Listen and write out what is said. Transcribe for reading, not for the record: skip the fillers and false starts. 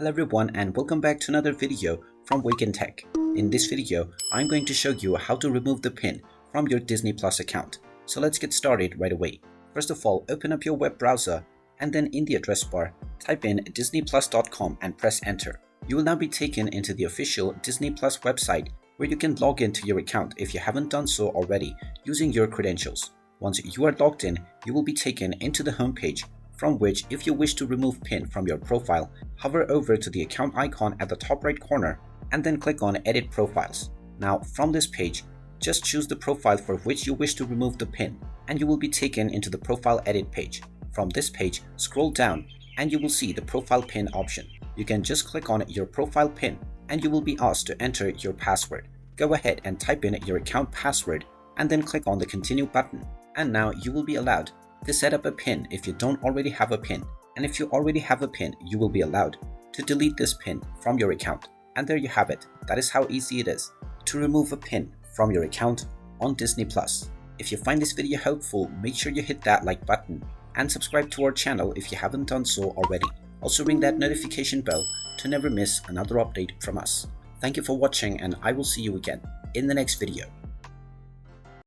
Hello everyone and welcome back to another video from Wake&Tech. In this video, I'm going to show you how to remove the pin from your Disney Plus account. So let's get started right away. First of all, open up your web browser and then in the address bar, type in disneyplus.com and press enter. You will now be taken into the official Disney Plus website where you can log into your account if you haven't done so already using your credentials. Once you are logged in, you will be taken into the home page, from which if you wish to remove pin from your profile, hover over to the account icon at the top right corner and then click on edit profiles. Now from this page, just choose the profile for which you wish to remove the pin and you will be taken into the profile edit page. From this page, scroll down and you will see the profile pin option. You can just click on your profile pin and you will be asked to enter your password. Go ahead and type in your account password and then click on the continue button. And now you will be allowed to set up a pin if you don't already have a pin, and if you already have a pin, you will be allowed to delete this pin from your account. And there you have it. That is how easy it is to remove a pin from your account on Disney Plus. If you find this video helpful, make sure you hit that like button and subscribe to our channel if you haven't done so already. Also ring that notification bell to never miss another update from us. Thank you for watching and I will see you again in the next video.